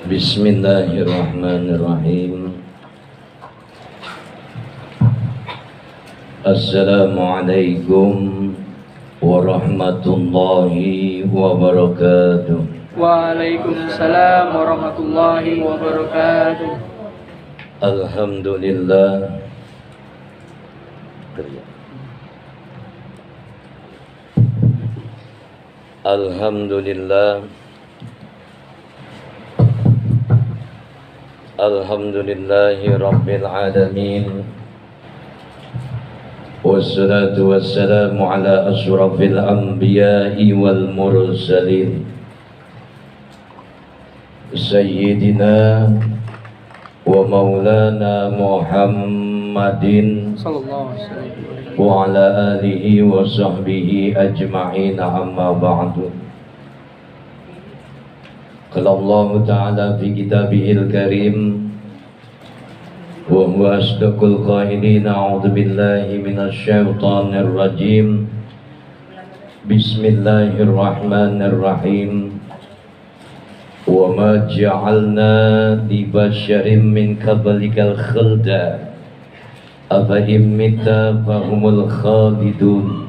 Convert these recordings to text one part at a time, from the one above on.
Bismillahirrahmanirrahim. Assalamualaikum warahmatullahi wabarakatuh. Waalaikumsalam warahmatullahi wabarakatuh. Alhamdulillah. Alhamdulillah. Alhamdulillahi Rabbil Alamin. Wassalatu wassalamu ala ashrafil anbiya'i wal mursalin Sayyidina wa maulana Muhammadin Sallallahu alaihi wasallam wa ala alihi wa sahbihi ajma'in, amma ba'du. Qala Allah Ta'ala fi kitabihil karim wa huwa asdaqul qailin, a'udzu billahi minasy syaithanir rajim. Bismillahirrahmanirrahim. Wa ma ja'alna li basyarin min qablikal khulda afa immita fahumul khalidun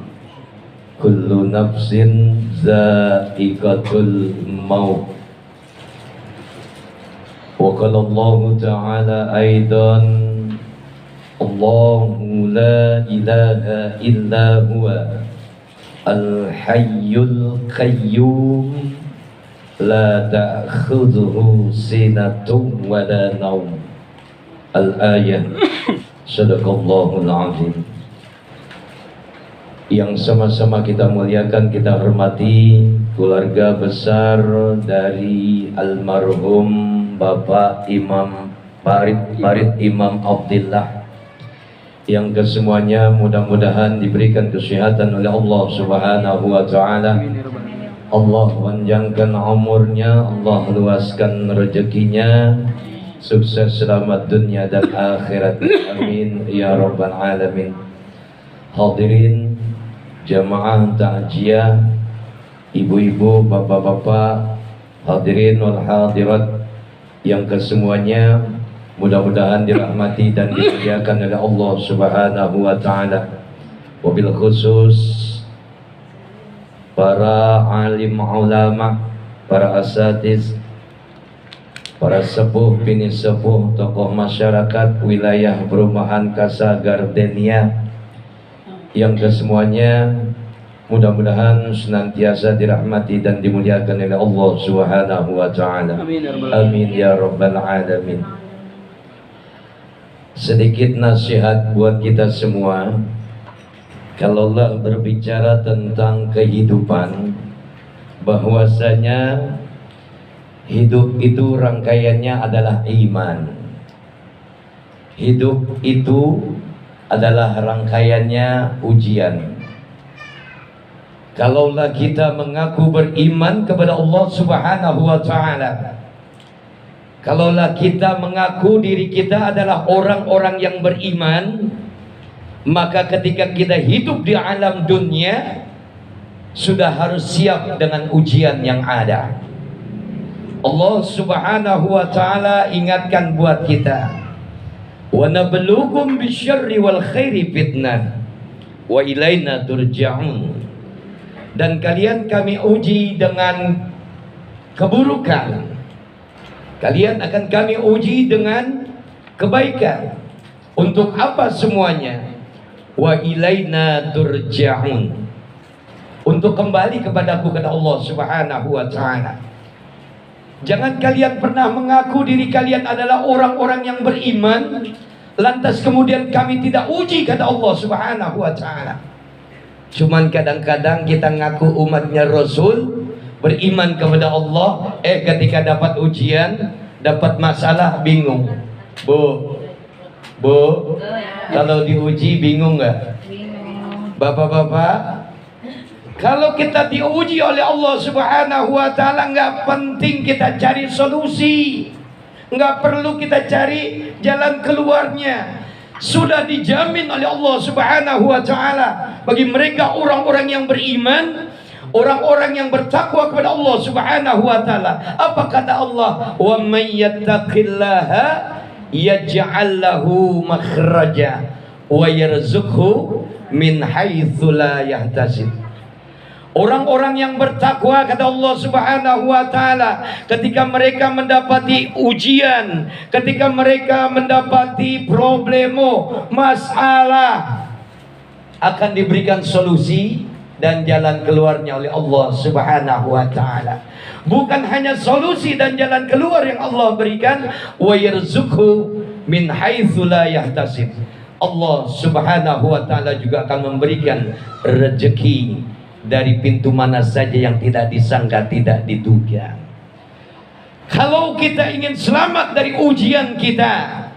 kullu nafsin za'iqatul maut. Wa qala Allah Ta'ala aidan Allahu la ilaha illa huwa al-hayyul qayyum la ta'khudhuhu sinatun wa la nawm. Al-ayah. Sadaqallahul azim. Yang sama-sama kita muliakan, kita hormati keluarga besar dari almarhum Bapak Imam Farid Imam Abdillah, yang kesemuanya mudah-mudahan diberikan kesehatan oleh Allah Subhanahu wa Ta'ala. Allah panjangkan umurnya, Allah luaskan rezekinya, sukses selamat dunia dan akhirat, amin ya rabbal alamin. Hadirin jamaah takziah, ibu-ibu, bapak-bapak, hadirin wal hadirat yang kesemuanya mudah-mudahan dirahmati dan dimuliakan oleh Allah Subhanahu wa Ta'ala. Wabil khusus para alim ulama, para asatiz, para sepuh bini sepuh, tokoh masyarakat wilayah perumahan Casa Gardenia, yang kesemuanya mudah-mudahan senantiasa dirahmati dan dimuliakan oleh Allah Subhanahu wa Ta'ala. Amin ya rabbal alamin. Sedikit nasihat buat kita semua. Kalau Allah berbicara tentang kehidupan, bahwasanya hidup itu rangkaiannya adalah iman. Hidup itu adalah rangkaiannya ujian. Kalaulah kita mengaku beriman kepada Allah Subhanahu wa Ta'ala, kalaulah kita mengaku diri kita adalah orang-orang yang beriman, maka ketika kita hidup di alam dunia sudah harus siap dengan ujian yang ada. Allah Subhanahu wa Ta'ala ingatkan buat kita, wa nabluukum bisyarri wal khairi fitnah wa ilaina turja'un. Dan kalian kami uji dengan keburukan, kalian akan kami uji dengan kebaikan. Untuk apa semuanya? Wa ilaina turja'un, untuk kembali kepadaku, kata Allah Subhanahu wa Ta'ala. Jangan kalian pernah mengaku diri kalian adalah orang-orang yang beriman, lantas kemudian kami tidak uji, kata Allah Subhanahu wa Ta'ala. Cuman kadang-kadang kita ngaku umatnya Rasul, beriman kepada Allah, ketika dapat ujian, dapat masalah, bingung. Bu, kalau diuji bingung nggak? Bapak-bapak, kalau kita diuji oleh Allah Subhanahu wa Ta'ala, nggak penting kita cari solusi, nggak perlu kita cari jalan keluarnya. Sudah dijamin oleh Allah Subhanahu wa Ta'ala bagi mereka orang-orang yang beriman, orang-orang yang bertakwa kepada Allah Subhanahu wa taala. Apa kata Allah? Wa may yattaqillaha yaj'al lahu makhraja wa yarzuqhu min haitsu la yahtasib. Orang-orang yang bertakwa kata Allah Subhanahu wa taala, ketika mereka mendapati ujian, ketika mereka mendapati problemo, masalah, akan diberikan solusi dan jalan keluarnya oleh Allah Subhanahu wa taala. Bukan hanya solusi dan jalan keluar yang Allah berikan, wa yarzuqhu min haitsu la yahtasib. Allah Subhanahu wa taala juga akan memberikan rezeki dari pintu mana saja yang tidak disangka, tidak diduga. Kalau kita ingin selamat dari ujian kita,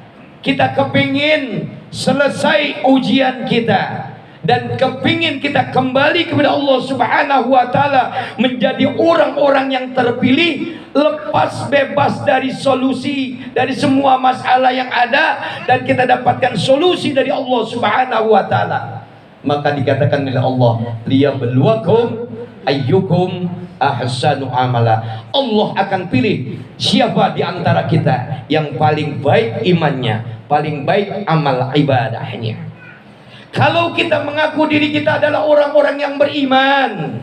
kita kepingin selesai ujian kita, dan kepingin kita kembali kepada Allah Subhanahu wa taala, menjadi orang-orang yang terpilih, lepas bebas dari solusi dari semua masalah yang ada, dan kita dapatkan solusi dari Allah Subhanahu wa taala. Maka dikatakan oleh Allah, liyabluwakum ayyukum ahsanu amala. Allah akan pilih siapa di antara kita yang paling baik imannya, paling baik amal ibadahnya. Kalau kita mengaku diri kita adalah orang-orang yang beriman,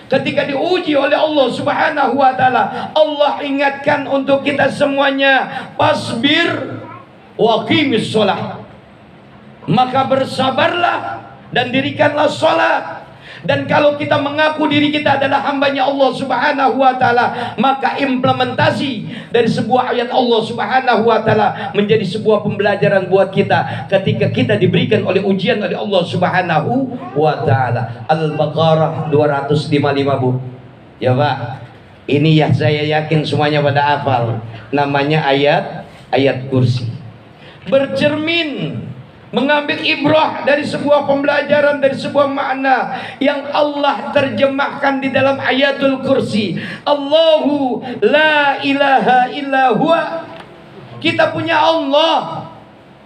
ketika diuji oleh Allah Subhanahu wa taala, Allah ingatkan untuk kita semuanya, fasbir wa qimis shalah. Maka bersabarlah dan dirikanlah sholat. Dan kalau kita mengaku diri kita adalah hambanya Allah Subhanahu wa taala, maka implementasi dari sebuah ayat Allah Subhanahu wa taala menjadi sebuah pembelajaran buat kita ketika kita diberikan oleh ujian oleh Allah Subhanahu wa taala. Al-Baqarah 255, Bu. Ya, Pak. Ini yang saya yakin semuanya pada hafal. Namanya ayat kursi. Bercermin, mengambil ibrah dari sebuah pembelajaran, dari sebuah makna yang Allah terjemahkan di dalam ayatul kursi. Allahu la ilaha illa huwa. Kita punya Allah.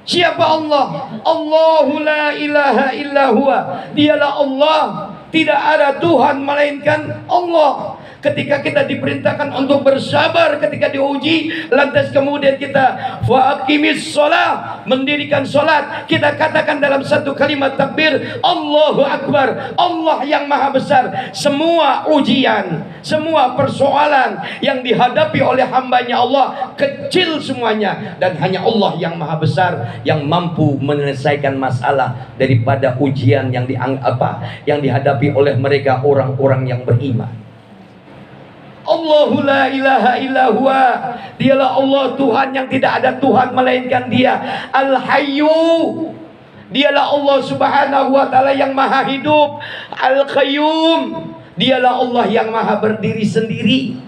Siapa Allah? Allahu la ilaha illa huwa. Dialah Allah. Tidak ada Tuhan melainkan Allah. Ketika kita diperintahkan untuk bersabar ketika diuji, lantas kemudian kita faqimis shalah, mendirikan salat, kita katakan dalam satu kalimat takbir, Allahu Akbar. Allah yang maha besar. Semua ujian, semua persoalan yang dihadapi oleh hambanya Allah kecil semuanya, dan hanya Allah yang maha besar yang mampu menyelesaikan masalah daripada ujian yang yang dihadapi oleh mereka orang-orang yang beriman. Allahu la ilaha illa huwa. Dialah Allah, Tuhan yang tidak ada Tuhan melainkan Dia. Al-Hayyu. Dialah Allah Subhanahu wa taala yang maha hidup. Al-Qayyum. Dialah Allah yang maha berdiri sendiri.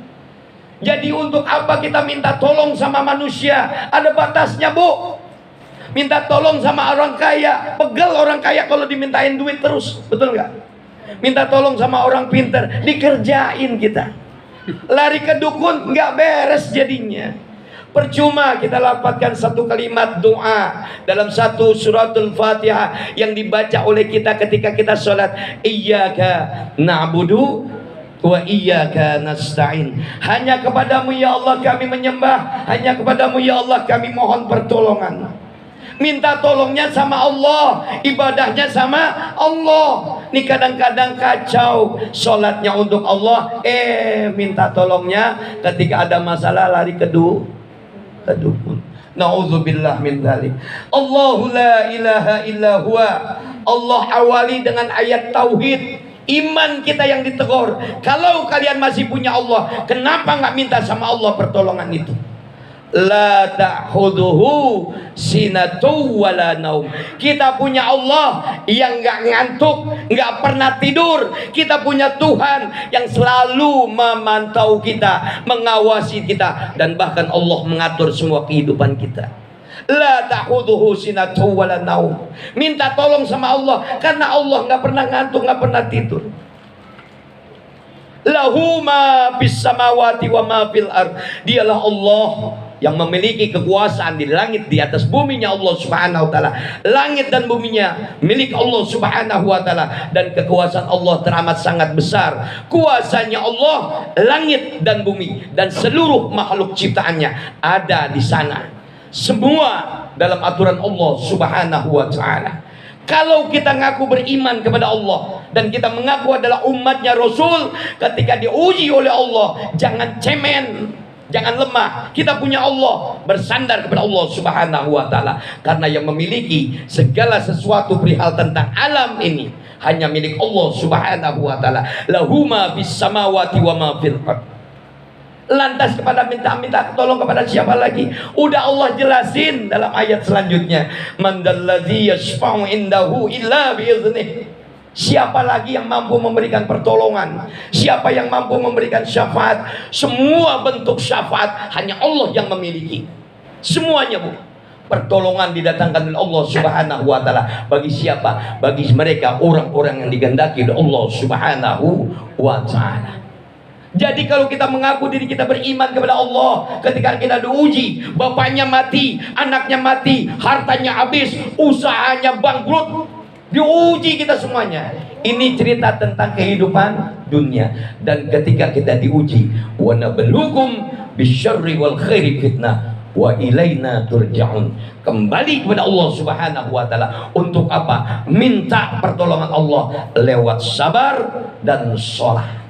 Jadi untuk apa kita minta tolong sama manusia? Ada batasnya, Bu. Minta tolong sama orang kaya, pegel orang kaya kalau dimintain duit terus, betul nggak? Minta tolong sama orang pinter, dikerjain kita. Lari ke dukun, nggak beres jadinya. Percuma kita lapatkan satu kalimat doa dalam satu suratul Fatihah yang dibaca oleh kita ketika kita sholat. Iyyaka na'budu wa iyyaka nasta'in. Hanya kepadamu ya Allah kami menyembah, hanya kepadamu ya Allah kami mohon pertolongan. Minta tolongnya sama Allah, ibadahnya sama Allah. Ini kadang-kadang kacau, sholatnya untuk Allah, minta tolongnya ketika ada masalah lari ke dukun. Nauzubillah min dzalik. Allahu la ilaha illa huwa. Allah awali dengan ayat tauhid. Iman kita yang ditegur. Kalau kalian masih punya Allah, kenapa nggak minta sama Allah pertolongan itu? La ta'khudhuhu sinatu wala naum. Kita punya Allah yang nggak ngantuk, nggak pernah tidur. Kita punya Tuhan yang selalu memantau kita, mengawasi kita, dan bahkan Allah mengatur semua kehidupan kita. La ta'khudhuhu sinatu wala naum. Minta tolong sama Allah karena Allah nggak pernah ngantuk, nggak pernah tidur. Lahu ma fis samawati wa ma fil ard. Dialah Allah yang memiliki kekuasaan di langit, di atas buminya Allah Subhanahu wa taala. Langit dan buminya milik Allah Subhanahu wa taala, dan kekuasaan Allah teramat sangat besar. Kuasanya Allah langit dan bumi dan seluruh makhluk ciptaannya ada di sana. Semua dalam aturan Allah Subhanahu wa taala. Kalau kita ngaku beriman kepada Allah dan kita mengaku adalah umatnya Rasul, ketika diuji oleh Allah, jangan cemen, jangan lemah. Kita punya Allah, bersandar kepada Allah Subhanahu wa taala, karena yang memiliki segala sesuatu perihal tentang alam ini hanya milik Allah Subhanahu wa taala. Lahu ma fis samawati wa ma fil ard. Lantas kepada minta tolong kepada siapa lagi? Udah Allah jelasin dalam ayat selanjutnya. Man dalladzi yashfa'u indahu illa biiznih. Siapa lagi yang mampu memberikan pertolongan? Siapa yang mampu memberikan syafaat? Semua bentuk syafaat hanya Allah yang memiliki. Semuanya, Bu. Pertolongan didatangkan oleh Allah Subhanahu wa taala. Bagi siapa? Bagi mereka orang-orang yang digandaki oleh Allah Subhanahu wa taala. Jadi kalau kita mengaku diri kita beriman kepada Allah, ketika kita diuji, bapaknya mati, anaknya mati, hartanya habis, usahanya bangkrut, diuji kita semuanya. Ini cerita tentang kehidupan dunia. Dan ketika kita diuji, wa nabluukum bisyarri wal khairi fitnah wa ilaina turja'un. Kembali kepada Allah Subhanahu wa taala. Untuk apa? Minta pertolongan Allah lewat sabar dan sholat.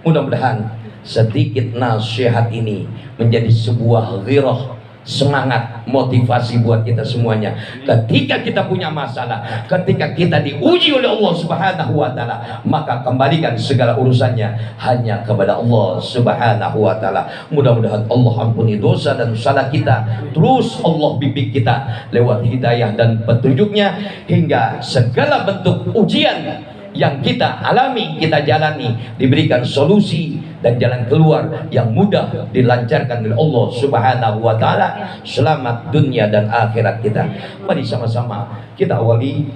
Mudah-mudahan sedikit nasihat ini menjadi sebuah ghirah, semangat, motivasi buat kita semuanya. Ketika kita punya masalah, ketika kita diuji oleh Allah Subhanahu wa taala, maka kembalikan segala urusannya hanya kepada Allah Subhanahu wa taala. Mudah-mudahan Allah ampuni dosa dan salah kita. Terus Allah bimbing kita lewat hidayah dan petunjuknya, hingga segala bentuk ujian yang kita alami, kita jalani, diberikan solusi dan jalan keluar yang mudah dilancarkan oleh Allah Subhanahu wa taala. Selamat dunia dan akhirat kita. Mari sama-sama kita awali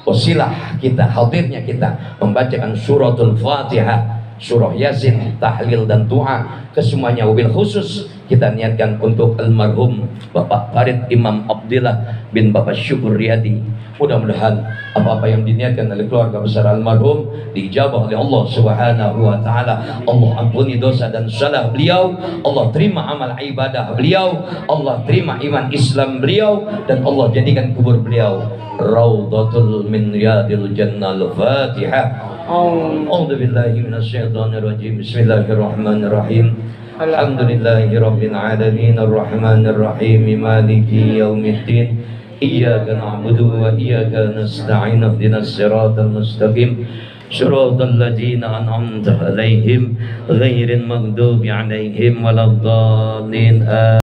wasilah kita, hadirnya kita membacakan suratul Fatihah, surah Yasin, tahlil dan doa kesemuanya. Wabil khusus kita niatkan untuk almarhum Bapak Farid Imam Abdillah bin Bapak Syukur Riyadi. Mudah-mudahan apa-apa yang diniatkan oleh keluarga besar almarhum dijabah oleh Allah Subhanahu wa taala. Allah ampuni dosa dan salah beliau, Allah terima amal ibadah beliau, Allah terima iman Islam beliau, dan Allah jadikan kubur beliau raudhatul min riyadil jannah. Al-Fatihah. A'udzu billahi minasyaitonir rajim. Bismillahirrahmanirrahim. Alhamdulillahi rabbil alamin arrahmanir rahim maliki yaumiddin. Iyyaka na'budu wa iyyaka nasta'in. Ihdinas siratal mustaqim. Shiratal ladzina an'amta 'alaihim ghairil maghdubi 'alaihim waladdallin.